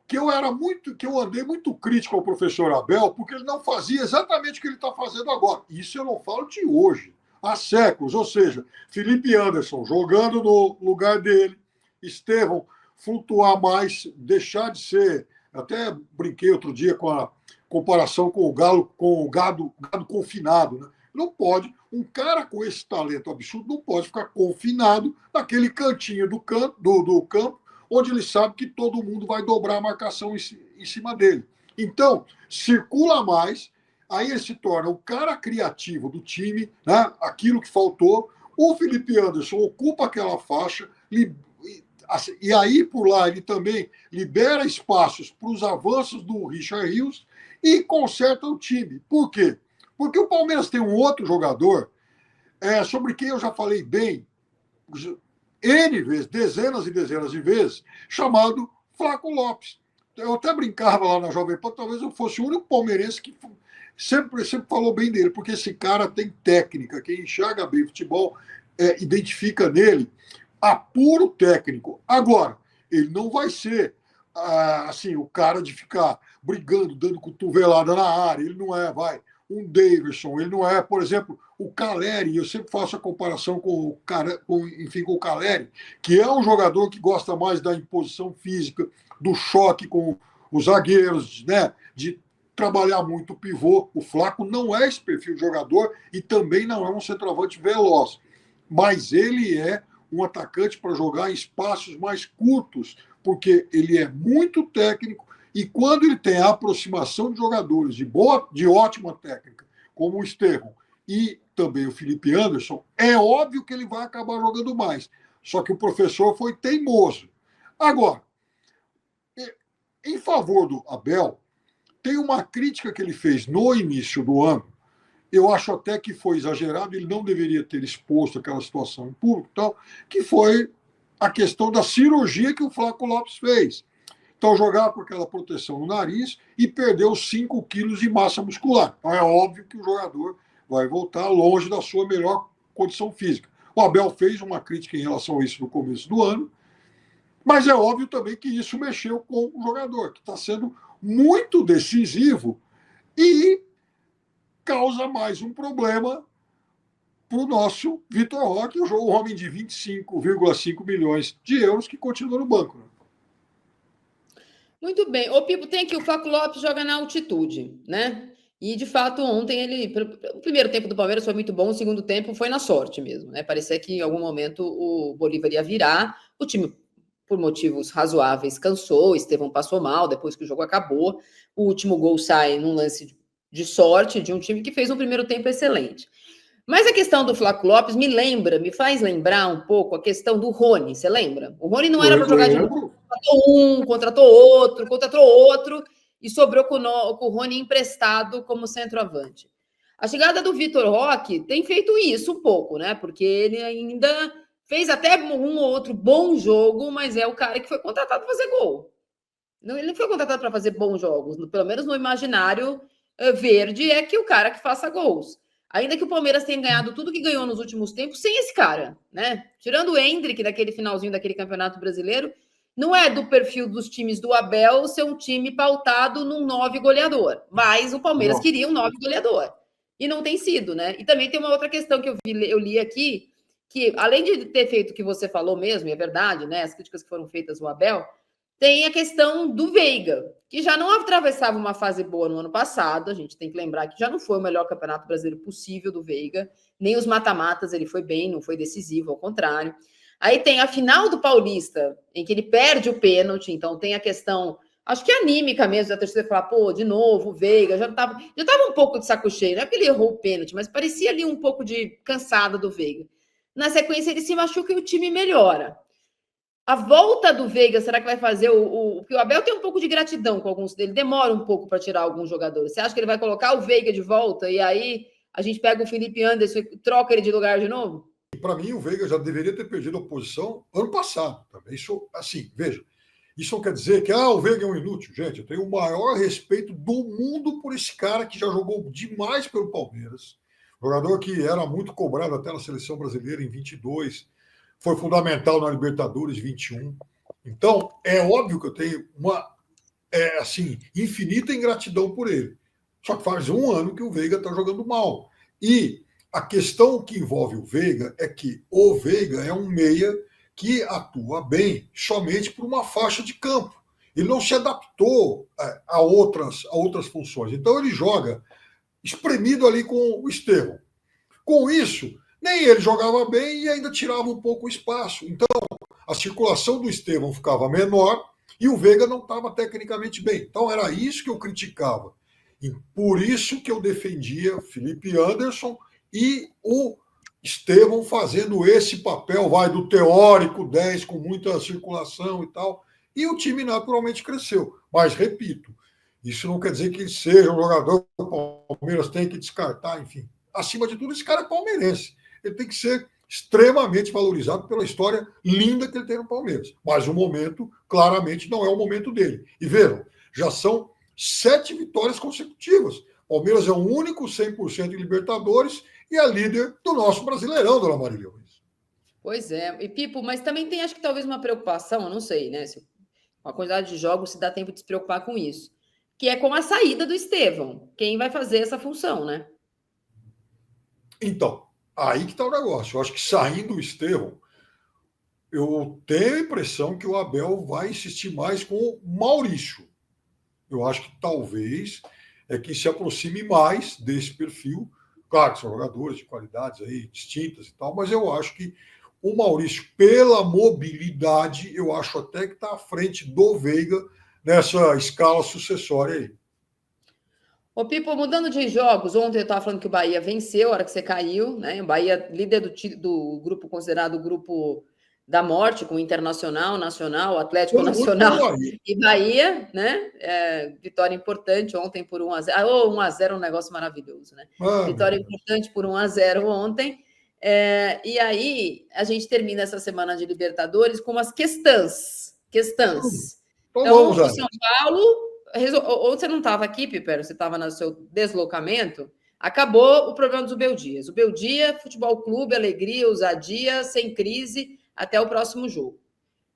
que eu andei muito crítico ao professor Abel, porque ele não fazia exatamente o que ele está fazendo agora. Isso eu não falo de hoje, há séculos. Ou seja, Felipe Anderson jogando no lugar dele, Estevão flutuar mais, deixar de ser. Até brinquei outro dia com a comparação com o Galo, com o gado confinado, né? Não pode, um cara com esse talento absurdo não pode ficar confinado naquele cantinho do campo, onde ele sabe que todo mundo vai dobrar a marcação em cima dele. Então, circula mais, aí ele se torna o cara criativo do time, né? Aquilo que faltou. O Felipe Anderson ocupa aquela faixa, e aí por lá ele também libera espaços para os avanços do Richard Rios e conserta o time. Por quê? Porque o Palmeiras tem um outro jogador, sobre quem eu já falei bem, N vezes, dezenas e dezenas de vezes, chamado Flaco Lopes. Eu até brincava lá na Jovem Pan, talvez eu fosse o único palmeirense que sempre falou bem dele, porque esse cara tem técnica, quem enxerga bem o futebol identifica nele apuro técnico. Agora, ele não vai ser assim, o cara de ficar brigando, dando cotovelada na área, ele não um Davidson, ele não é, por exemplo, o Caleri, eu sempre faço a comparação com o Caleri, que é um jogador que gosta mais da imposição física, do choque com os zagueiros, né, de trabalhar muito o pivô. O Flaco não é esse perfil de jogador e também não é um centroavante veloz, mas ele é um atacante para jogar em espaços mais curtos, porque ele é muito técnico. E quando ele tem a aproximação de jogadores de ótima técnica, como o Estevão e também o Felipe Anderson, é óbvio que ele vai acabar jogando mais. Só que o professor foi teimoso. Agora, em favor do Abel, tem uma crítica que ele fez no início do ano. Eu acho até que foi exagerado, ele não deveria ter exposto aquela situação em público, tal, que foi a questão da cirurgia que o Flaco Lopes fez. Então, jogar com aquela proteção no nariz e perdeu 5 quilos de massa muscular. Então, é óbvio que o jogador vai voltar longe da sua melhor condição física. O Abel fez uma crítica em relação a isso no começo do ano, mas é óbvio também que isso mexeu com o jogador, que está sendo muito decisivo e causa mais um problema para o nosso Vitor Roque, o homem de 25,5 milhões de euros que continua no banco. Muito bem. Ô, Pipo, tem aqui o Flaco Lopes joga na altitude, né? E, de fato, ontem o primeiro tempo do Palmeiras foi muito bom, o segundo tempo foi na sorte mesmo, né? Parecia que em algum momento o Bolívar ia virar, o time, por motivos razoáveis, cansou, Estevão passou mal depois que o jogo acabou, o último gol sai num lance de sorte de um time que fez um primeiro tempo excelente. Mas a questão do Flaco Lopes me faz lembrar um pouco a questão do Rony, você lembra? O Rony não era para jogar de novo, contratou outro e sobrou com o Rony emprestado como centroavante. A chegada do Vitor Roque tem feito isso um pouco, né? Porque ele ainda fez até um ou outro bom jogo, mas é o cara que foi contratado para fazer gol. Ele não foi contratado para fazer bons jogos, pelo menos no imaginário verde é que o cara que faça gols. Ainda que o Palmeiras tenha ganhado tudo que ganhou nos últimos tempos sem esse cara, né? Tirando o Endrick daquele finalzinho daquele Campeonato Brasileiro, não é do perfil dos times do Abel ser um time pautado num 9 goleador. Mas o Palmeiras queria um 9 goleador. E não tem sido, né? E também tem uma outra questão que eu li aqui, que além de ter feito o que você falou mesmo, e é verdade, né? As críticas que foram feitas ao Abel, tem a questão do Veiga, que já não atravessava uma fase boa no ano passado. A gente tem que lembrar que já não foi o melhor campeonato brasileiro possível do Veiga, nem os mata-matas ele foi bem, não foi decisivo, ao contrário. Aí tem a final do Paulista, em que ele perde o pênalti, então tem a questão, acho que anímica mesmo, da torcida falar, pô, de novo, o Veiga, já tava um pouco de saco cheio, não é porque ele errou o pênalti, mas parecia ali um pouco de cansada do Veiga. Na sequência ele se machuca e o time melhora. A volta do Veiga, será que vai fazer porque o Abel tem um pouco de gratidão com alguns dele, demora um pouco para tirar alguns jogadores. Você acha que ele vai colocar o Veiga de volta e aí a gente pega o Felipe Anderson e troca ele de lugar de novo? Para mim, o Veiga já deveria ter perdido a posição ano passado. Também. Isso, assim, veja, isso não quer dizer que o Veiga é um inútil. Gente, eu tenho o maior respeito do mundo por esse cara que já jogou demais pelo Palmeiras. Jogador que era muito cobrado até na seleção brasileira em 22, foi fundamental na Libertadores 21. Então, é óbvio que eu tenho assim, infinita ingratidão por ele. Só que faz um ano que o Veiga está jogando mal. E a questão que envolve o Veiga é que o Veiga é um meia que atua bem somente por uma faixa de campo. Ele não se adaptou a outras funções. Então ele joga espremido ali com o Estevão. Com isso, nem ele jogava bem e ainda tirava um pouco o espaço. Então, a circulação do Estevão ficava menor e o Veiga não estava tecnicamente bem. Então, era isso que eu criticava. E por isso que eu defendia Felipe Anderson e o Estevão fazendo esse papel, vai do teórico 10 com muita circulação e tal. E o time naturalmente cresceu. Mas, repito, isso não quer dizer que ele seja um jogador que o Palmeiras tem que descartar, enfim. Acima de tudo, esse cara é palmeirense. Ele tem que ser extremamente valorizado pela história linda que ele tem no Palmeiras. Mas o momento, claramente, não é o momento dele. E vejam, já são 7 vitórias consecutivas. O Palmeiras é o único 100% em Libertadores e é líder do nosso Brasileirão, dona Marília Ruiz. Pois é. E, Pipo, mas também tem, acho que talvez uma preocupação, eu não sei, né? Se com a quantidade de jogos, se dá tempo de se preocupar com isso. Que é com a saída do Estevão. Quem vai fazer essa função, né? Então, aí que está o negócio. Eu acho que saindo o Estevão, eu tenho a impressão que o Abel vai insistir mais com o Maurício. Eu acho que talvez é que se aproxime mais desse perfil. Claro que são jogadores de qualidades aí distintas e tal, mas eu acho que o Maurício, pela mobilidade, eu acho até que está à frente do Veiga nessa escala sucessória aí. Ô, Pipo, mudando de jogos, ontem eu estava falando que o Bahia venceu, a hora que você caiu, né? O Bahia, líder do grupo considerado o grupo da morte, com Internacional, Nacional, Atlético Nacional e Bahia, né? Vitória importante ontem por 1-0. 1-0 é um negócio maravilhoso, né? Vitória importante por 1-0 ontem. E aí, a gente termina essa semana de Libertadores com umas questões. Então, o São Paulo... Ou você não estava aqui, Piper, você estava no seu deslocamento, acabou o problema dos Ubeldias. Ubeldia, Futebol Clube, alegria, ousadia, sem crise, até o próximo jogo.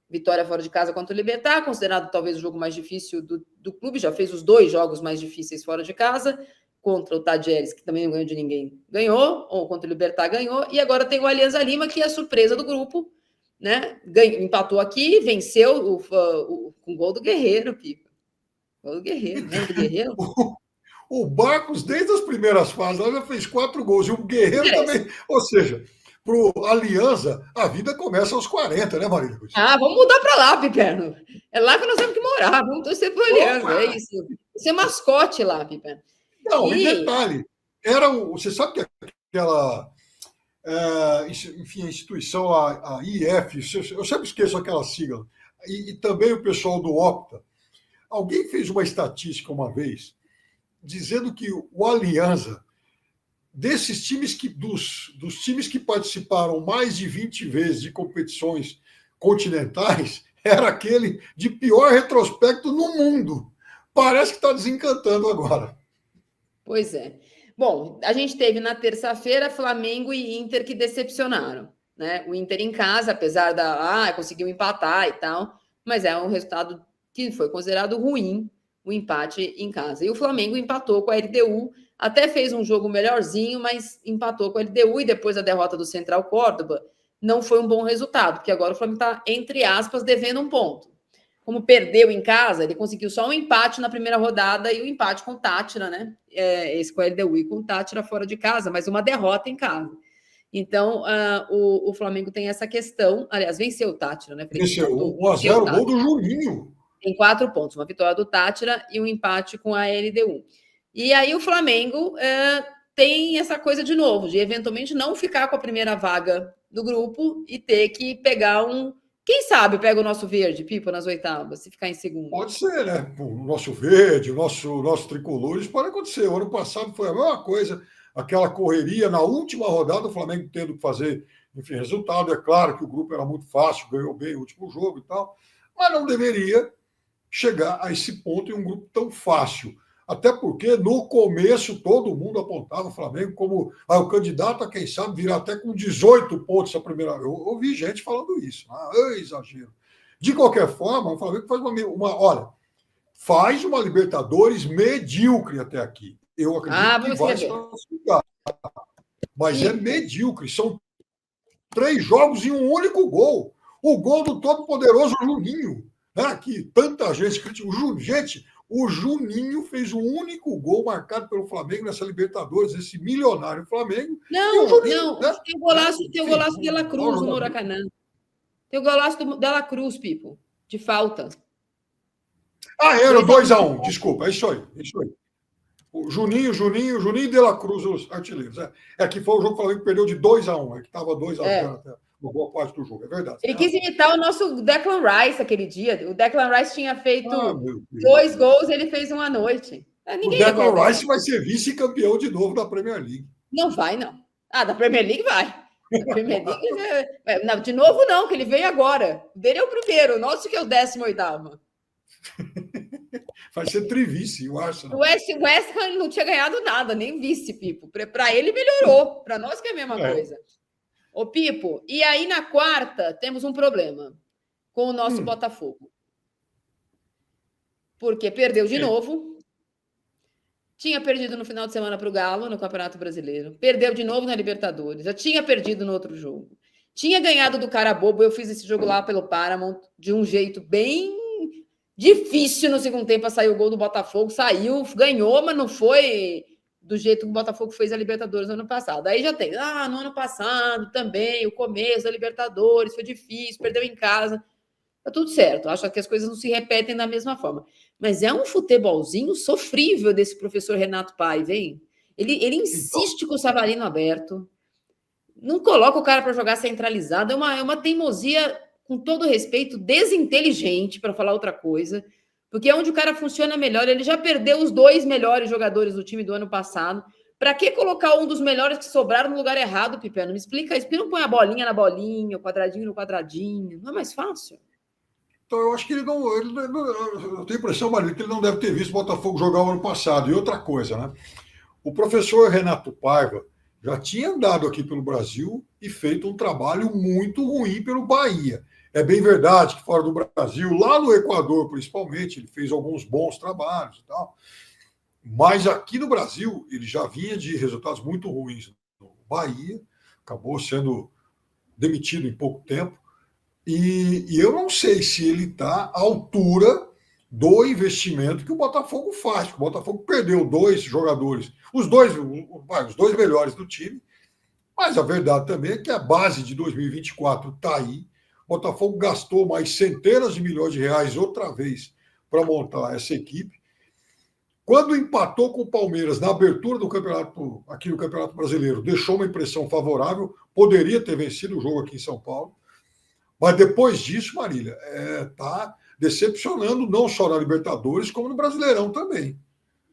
Vitória fora de casa contra o Libertad, considerado talvez o jogo mais difícil do clube, já fez os 2 jogos mais difíceis fora de casa, contra o Tajeres, que também não ganhou de ninguém, ganhou, ou contra o Libertad, ganhou, e agora tem o Alianza Lima, que é a surpresa do grupo, né? Empatou aqui, venceu com gol do Guerreiro, Pipa. O Guerreiro, lembra do Guerreiro? O Barcos, desde as primeiras fases, ela já fez 4 gols. E o Guerreiro também. Ou seja, para o Alianza, a vida começa aos 40, né, Marília? Vamos mudar para lá, Piperno. É lá que nós temos que morar. Vamos torcer para o Alianza. É isso. Ser mascote lá, Piperno. Não, e detalhe, você sabe que aquela. Enfim, a instituição, a IF, eu sempre esqueço aquela sigla, e também o pessoal do Opta. Alguém fez uma estatística uma vez dizendo que o Alianza, desses times dos times que participaram mais de 20 vezes de competições continentais, era aquele de pior retrospecto no mundo. Parece que está desencantando agora. Pois é. Bom, a gente teve na terça-feira Flamengo e Inter que decepcionaram, né? O Inter em casa, apesar conseguiu empatar e tal, mas é um resultado que foi considerado ruim, o empate em casa. E o Flamengo empatou com a LDU, até fez um jogo melhorzinho, mas empatou com a LDU e depois a derrota do Central Córdoba não foi um bom resultado, porque agora o Flamengo está, entre aspas, devendo um ponto. Como perdeu em casa, ele conseguiu só um empate na primeira rodada e o empate com o Tátira, né? Esse com a LDU e com o Tátira fora de casa, mas uma derrota em casa. Então, o Flamengo tem essa questão. Aliás, venceu o Tátira, né? Venceu 1-0, gol do Juninho. Tem 4 pontos, uma vitória do Tátira e um empate com a LDU. E aí o Flamengo tem essa coisa de novo, de eventualmente não ficar com a primeira vaga do grupo e ter que pegar quem sabe pega o nosso verde, Pipa, nas oitavas, se ficar em segundo. Pode ser, né? O nosso verde, o nosso tricolor, isso pode acontecer. O ano passado foi a mesma coisa, aquela correria na última rodada, o Flamengo tendo que fazer, enfim, resultado. É claro que o grupo era muito fácil, ganhou bem o último jogo e tal, mas não deveria chegar a esse ponto em um grupo tão fácil. Até porque, no começo, todo mundo apontava o Flamengo como o candidato a, quem sabe, virar até com 18 pontos a primeira. Eu ouvi gente falando isso. Exagero. De qualquer forma, o Flamengo faz olha, faz uma Libertadores medíocre até aqui. Eu acredito que vai se classificar. Mas é medíocre. São 3 jogos e um único gol. O gol do todo-poderoso Juninho. Né? Que tanta gente criticou. Gente, o Juninho fez o único gol marcado pelo Flamengo nessa Libertadores, esse milionário Flamengo. Não, Juninho, não. Né? Tem o golaço de La Cruz no Maracanã. Tem o golaço do Dela Cruz, Pipo, de falta. Era 2-1, desculpa, é isso aí. O Juninho de La Cruz, os artilheiros. É que foi o jogo que o Flamengo perdeu de 2-1, é que estava 2-0 até uma boa parte do jogo, é verdade. Ele quis imitar o nosso Declan Rice aquele dia. O Declan Rice tinha feito 2 gols, ele fez um à noite. O Declan Rice vai ser vice-campeão de novo da Premier League. Não vai, não. Da Premier League vai. Da Premier League, não, de novo não, que ele veio agora. O dele é o primeiro, o nosso que é o 18º. Vai ser trivice, eu acho. O West Ham não tinha ganhado nada, nem vice, Pipo. Para ele melhorou, para nós que é a mesma coisa. Ô, Pipo, e aí na quarta temos um problema com o nosso Botafogo. Porque perdeu de novo. Tinha perdido no final de semana para o Galo, no Campeonato Brasileiro. Perdeu de novo na Libertadores. Já tinha perdido no outro jogo. Tinha ganhado do cara bobo. Eu fiz esse jogo lá pelo Paramount de um jeito bem difícil no segundo tempo. Sair o gol do Botafogo. Saiu, ganhou, mas não foi do jeito que o Botafogo fez a Libertadores no ano passado. Aí já tem, no ano passado também, o começo da Libertadores foi difícil, perdeu em casa. Tá tudo certo, acho que as coisas não se repetem da mesma forma. Mas é um futebolzinho sofrível desse professor Renato Paiva, hein? Ele insiste com o Savarino aberto, não coloca o cara para jogar centralizado, é uma teimosia, com todo respeito, desinteligente, para falar outra coisa, porque é onde o cara funciona melhor. Ele já perdeu os 2 melhores jogadores do time do ano passado. Para que colocar um dos melhores que sobraram no lugar errado, Pipeno? Me explica isso. Por que não põe a bolinha na bolinha, o quadradinho no quadradinho? Não é mais fácil? Então, eu acho que ele não. Eu tenho a impressão, Maria, que ele não deve ter visto o Botafogo jogar o ano passado. E outra coisa, né? O professor Renato Paiva já tinha andado aqui pelo Brasil e feito um trabalho muito ruim pelo Bahia. É bem verdade que fora do Brasil, lá no Equador principalmente, ele fez alguns bons trabalhos e tal. Mas aqui no Brasil, ele já vinha de resultados muito ruins no Bahia, acabou sendo demitido em pouco tempo. E eu não sei se ele está à altura do investimento que o Botafogo faz. O Botafogo perdeu 2 jogadores, os dois melhores do time, mas a verdade também é que a base de 2024 está aí. O Botafogo gastou mais centenas de milhões de reais outra vez para montar essa equipe. Quando empatou com o Palmeiras na abertura do campeonato, aqui no Campeonato Brasileiro, deixou uma impressão favorável, poderia ter vencido o jogo aqui em São Paulo. Mas depois disso, Marília, está decepcionando não só na Libertadores, como no Brasileirão também.